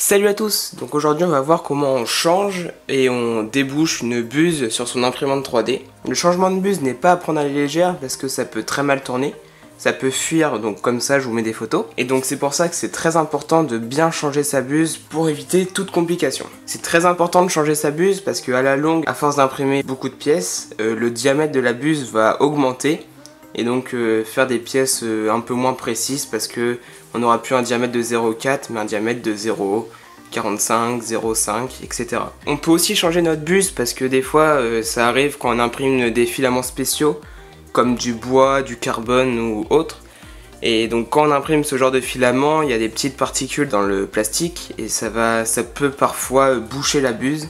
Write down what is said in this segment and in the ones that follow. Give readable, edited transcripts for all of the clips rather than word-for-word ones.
Salut à tous, donc aujourd'hui on va voir comment on change et on débouche une buse sur son imprimante 3D. Le changement de buse n'est pas à prendre à la légère parce que ça peut très mal tourner, ça peut fuir, donc comme ça je vous mets des photos. Et donc c'est pour ça que c'est très important de bien changer sa buse pour éviter toute complication. C'est très important de changer sa buse parce qu'à la longue, à force d'imprimer beaucoup de pièces, le diamètre de la buse va augmenter. Et donc faire des pièces un peu moins précises parce que on n'aura plus un diamètre de 0,4 mais un diamètre de 0,45, 0,5, etc. On peut aussi changer notre buse parce que des fois ça arrive quand on imprime des filaments spéciaux comme du bois, du carbone ou autre. Et donc quand on imprime ce genre de filament, il y a des petites particules dans le plastique et ça peut parfois boucher la buse.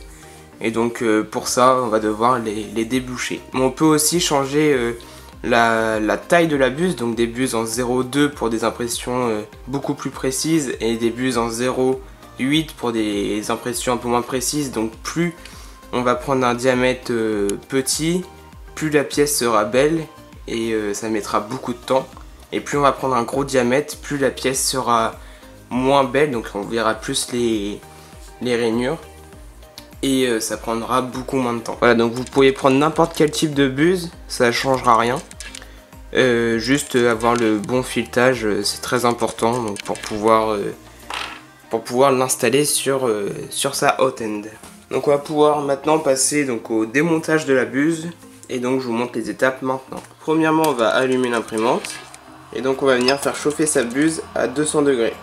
Et donc pour ça on va devoir les déboucher. Mais on peut aussi changer la taille de la buse, donc des buses en 0,2 pour des impressions beaucoup plus précises et des buses en 0,8 pour des impressions un peu moins précises. Donc plus on va prendre un diamètre petit, plus la pièce sera belle et ça mettra beaucoup de temps. Et plus on va prendre un gros diamètre, plus la pièce sera moins belle, donc on verra plus les rainures. Et ça prendra beaucoup moins de temps. Voilà, donc vous pouvez prendre n'importe quel type de buse, ça ne changera rien. Juste avoir le bon filetage, c'est très important donc pour pouvoir l'installer sur sa hot end. Donc on va pouvoir maintenant passer donc au démontage de la buse. Et donc je vous montre les étapes maintenant. Premièrement, on va allumer l'imprimante. Et donc on va venir faire chauffer sa buse à 200 degrés.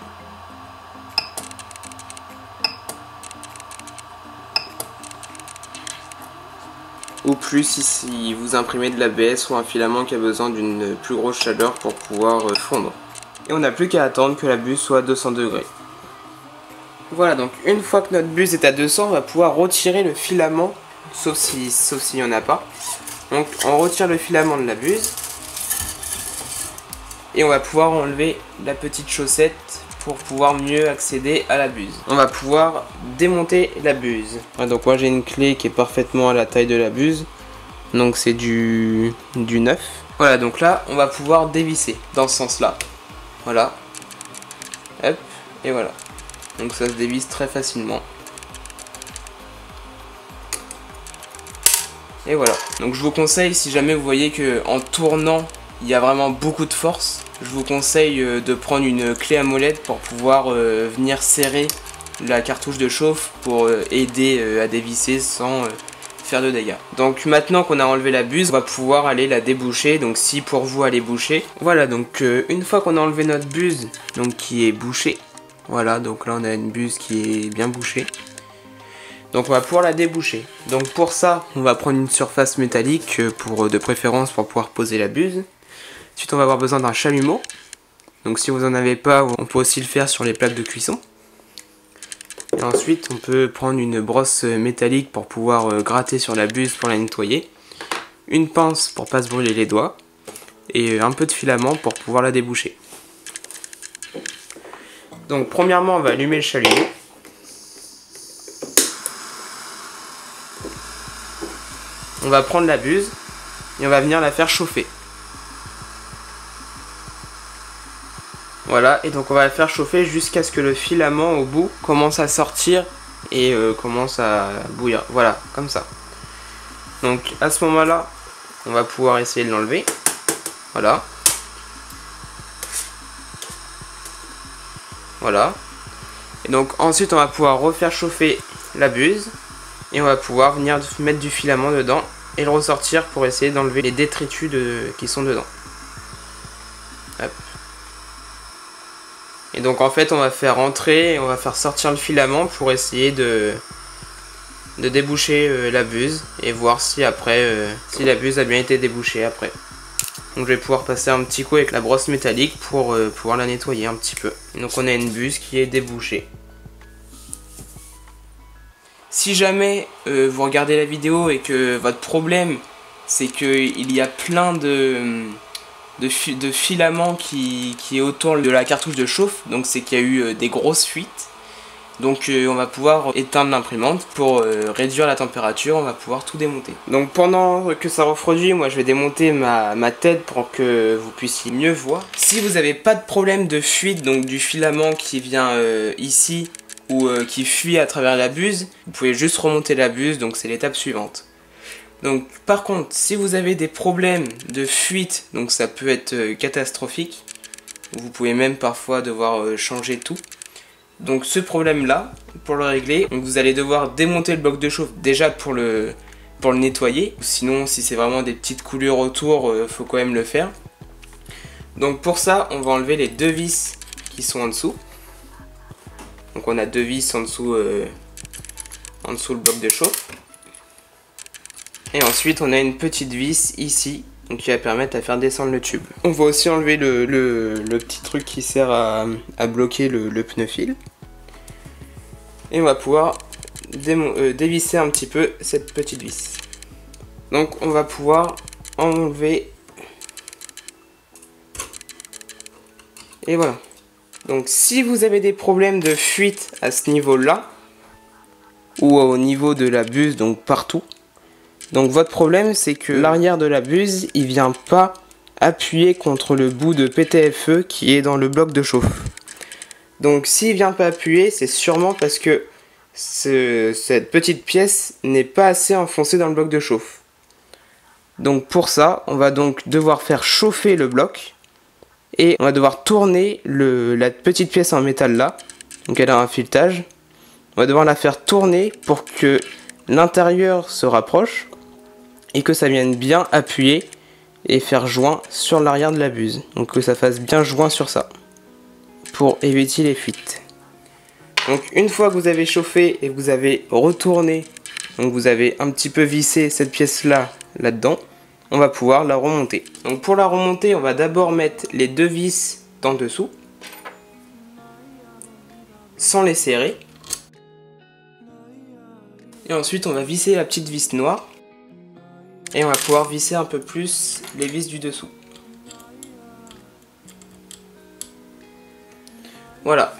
Ou plus si vous imprimez de l'ABS ou un filament qui a besoin d'une plus grosse chaleur pour pouvoir fondre. Et on n'a plus qu'à attendre que la buse soit à 200 degrés. Voilà, donc une fois que notre buse est à 200, on va pouvoir retirer le filament, sauf s'il n'y en a pas. Donc on retire le filament de la buse. Et on va pouvoir enlever la petite chaussette pour pouvoir mieux accéder à la buse. On va pouvoir démonter la buse. Donc moi j'ai une clé qui est parfaitement à la taille de la buse. Donc c'est du 9. Voilà, donc là on va pouvoir dévisser dans ce sens là. Voilà. Hop, et voilà. Donc ça se dévisse très facilement. Et voilà. Donc je vous conseille, si jamais vous voyez que en tournant il y a vraiment beaucoup de force, je vous conseille de prendre une clé à molette pour pouvoir venir serrer la cartouche de chauffe pour aider à dévisser sans faire de dégâts. Donc maintenant qu'on a enlevé la buse, on va pouvoir aller la déboucher. Donc si pour vous elle est bouchée, voilà, donc une fois qu'on a enlevé notre buse, donc qui est bouchée, voilà, donc là on a une buse qui est bien bouchée. Donc on va pouvoir la déboucher. Donc pour ça, on va prendre une surface métallique de préférence pour pouvoir poser la buse. Ensuite on va avoir besoin d'un chalumeau. Donc si vous en avez pas, on peut aussi le faire sur les plaques de cuisson. Et ensuite on peut prendre une brosse métallique pour pouvoir gratter sur la buse pour la nettoyer. Une pince pour pas se brûler les doigts. Et un peu de filament pour pouvoir la déboucher. Donc premièrement on va allumer le chalumeau. On va prendre la buse et on va venir la faire chauffer. Voilà, et donc on va la faire chauffer jusqu'à ce que le filament au bout commence à sortir et commence à bouillir. Voilà, comme ça. Donc à ce moment-là, on va pouvoir essayer de l'enlever. Voilà. Voilà. Et donc ensuite on va pouvoir refaire chauffer la buse. Et on va pouvoir venir mettre du filament dedans et le ressortir pour essayer d'enlever les détritus qui sont dedans. Hop. Et donc en fait on va faire entrer et on va faire sortir le filament pour essayer de déboucher la buse et voir si après si la buse a bien été débouchée après. Donc je vais pouvoir passer un petit coup avec la brosse métallique pour pouvoir la nettoyer un petit peu. Donc on a une buse qui est débouchée. Si jamais vous regardez la vidéo et que votre problème c'est qu'il y a plein de filaments qui est autour de la cartouche de chauffe, donc c'est qu'il y a eu des grosses fuites, donc on va pouvoir éteindre l'imprimante pour réduire la température, on va pouvoir tout démonter. Donc pendant que ça refroidit, moi je vais démonter ma tête pour que vous puissiez mieux voir. Si vous n'avez pas de problème de fuite, donc du filament qui vient ici, ou qui fuit à travers la buse, vous pouvez juste remonter la buse, donc c'est l'étape suivante. Donc par contre, si vous avez des problèmes de fuite, donc ça peut être catastrophique, vous pouvez même parfois devoir changer tout. Donc ce problème là, pour le régler, donc vous allez devoir démonter le bloc de chauffe déjà pour le nettoyer. Sinon si c'est vraiment des petites coulures autour, faut quand même le faire. Donc pour ça, on va enlever les deux vis qui sont en dessous. Donc on a deux vis en dessous le bloc de chauffe. Et ensuite on a une petite vis ici, donc qui va permettre à faire descendre le tube. On va aussi enlever le petit truc qui sert à bloquer le pneu fil. Et on va pouvoir dévisser un petit peu cette petite vis. Donc on va pouvoir enlever. Et voilà. Donc si vous avez des problèmes de fuite à ce niveau-là, ou au niveau de la buse, donc partout, donc votre problème c'est que l'arrière de la buse, il vient pas appuyer contre le bout de PTFE qui est dans le bloc de chauffe. Donc s'il vient pas appuyer, c'est sûrement parce que cette petite pièce n'est pas assez enfoncée dans le bloc de chauffe. Donc pour ça, on va donc devoir faire chauffer le bloc. Et on va devoir tourner la petite pièce en métal là. Donc elle a un filetage. On va devoir la faire tourner pour que l'intérieur se rapproche. Et que ça vienne bien appuyer et faire joint sur l'arrière de la buse. Donc que ça fasse bien joint sur ça. Pour éviter les fuites. Donc une fois que vous avez chauffé et que vous avez retourné, donc vous avez un petit peu vissé cette pièce là, là-dedans, on va pouvoir la remonter. Donc pour la remonter, on va d'abord mettre les deux vis en dessous, sans les serrer. Et ensuite on va visser la petite vis noire. Et on va pouvoir visser un peu plus les vis du dessous. Voilà.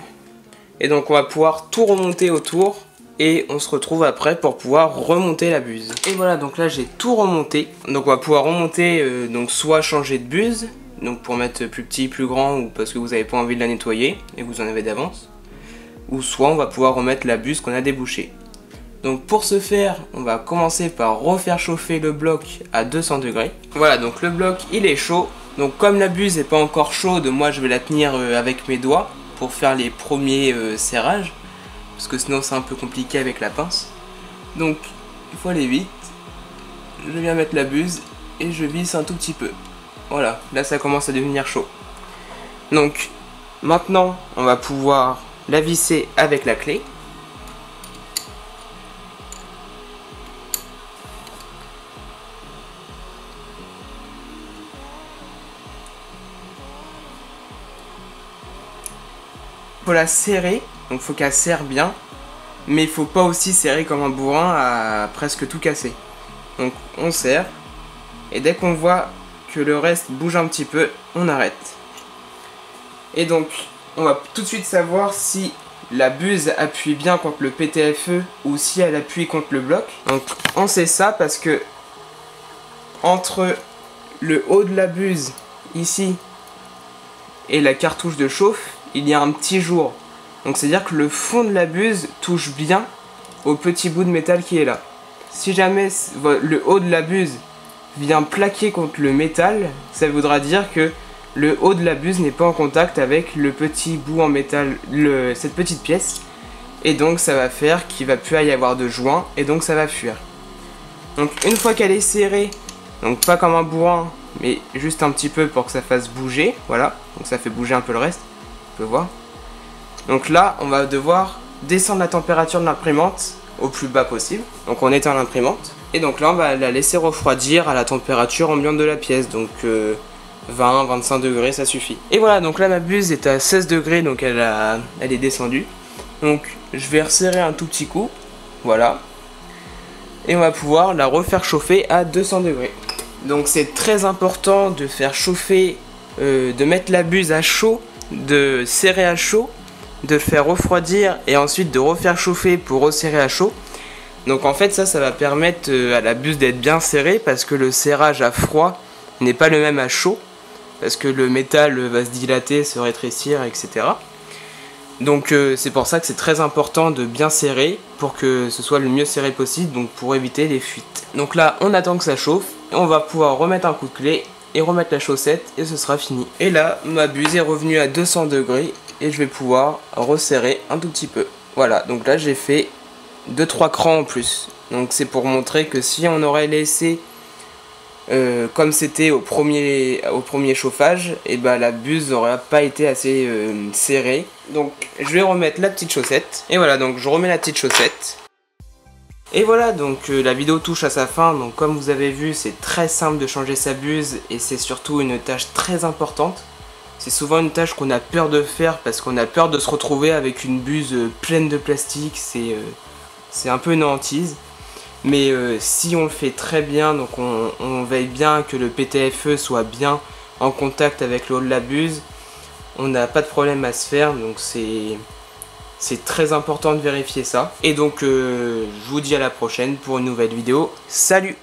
Et donc on va pouvoir tout remonter autour. Et on se retrouve après pour pouvoir remonter la buse. Et voilà, donc là j'ai tout remonté. Donc on va pouvoir remonter, donc soit changer de buse, donc pour mettre plus petit, plus grand, ou parce que vous n'avez pas envie de la nettoyer et vous en avez d'avance. Ou soit on va pouvoir remettre la buse qu'on a débouchée. Donc pour ce faire, on va commencer par refaire chauffer le bloc à 200 degrés. Voilà, donc le bloc il est chaud. Donc comme la buse n'est pas encore chaude, moi je vais la tenir avec mes doigts pour faire les premiers serrages. Parce que sinon c'est un peu compliqué avec la pince. Donc il faut aller vite. Je viens mettre la buse et je visse un tout petit peu. Voilà, là ça commence à devenir chaud. Donc maintenant on va pouvoir la visser avec la clé. Il faut la serrer. Donc il faut qu'elle serre bien, mais il faut pas aussi serrer comme un bourrin à presque tout casser. Donc on serre, et dès qu'on voit que le reste bouge un petit peu, on arrête. Et donc on va tout de suite savoir si la buse appuie bien contre le PTFE ou si elle appuie contre le bloc. Donc on sait ça parce que entre le haut de la buse ici et la cartouche de chauffe, il y a un petit jour. Donc c'est à dire que le fond de la buse touche bien au petit bout de métal qui est là. Si jamais le haut de la buse vient plaquer contre le métal, ça voudra dire que le haut de la buse n'est pas en contact avec le petit bout en métal, cette petite pièce. Et donc ça va faire qu'il va plus y avoir de joint et donc ça va fuir. Donc une fois qu'elle est serrée, donc pas comme un bourrin, mais juste un petit peu pour que ça fasse bouger, voilà. Donc ça fait bouger un peu le reste, on peut voir. Donc là, on va devoir descendre la température de l'imprimante au plus bas possible. Donc on éteint l'imprimante. Et donc là, on va la laisser refroidir à la température ambiante de la pièce. Donc 20-25 degrés, ça suffit. Et voilà, donc là, ma buse est à 16 degrés, donc elle est descendue. Donc je vais resserrer un tout petit coup. Voilà. Et on va pouvoir la refaire chauffer à 200 degrés. Donc c'est très important de faire chauffer, de mettre la buse à chaud, de serrer à chaud, de faire refroidir et ensuite de refaire chauffer pour resserrer à chaud. Donc en fait ça va permettre à la buse d'être bien serrée parce que le serrage à froid n'est pas le même à chaud parce que le métal va se dilater, se rétrécir, etc. Donc c'est pour ça que c'est très important de bien serrer pour que ce soit le mieux serré possible, donc pour éviter les fuites. Donc là on attend que ça chauffe, et on va pouvoir remettre un coup de clé et remettre la chaussette et ce sera fini. Et là ma buse est revenue à 200 degrés et je vais pouvoir resserrer un tout petit peu. Voilà, donc là j'ai fait 2-3 crans en plus. Donc c'est pour montrer que si on aurait laissé comme c'était au premier chauffage, et bah la buse n'aurait pas été assez serrée. Donc je vais remettre la petite chaussette. Et voilà, donc je remets la petite chaussette. Et voilà, donc la vidéo touche à sa fin. Donc comme vous avez vu, c'est très simple de changer sa buse et c'est surtout une tâche très importante. C'est souvent une tâche qu'on a peur de faire parce qu'on a peur de se retrouver avec une buse pleine de plastique. C'est un peu une hantise. Mais si on le fait très bien, donc on veille bien que le PTFE soit bien en contact avec le haut de la buse, on n'a pas de problème à se faire, donc c'est très important de vérifier ça. Et donc je vous dis à la prochaine pour une nouvelle vidéo. Salut!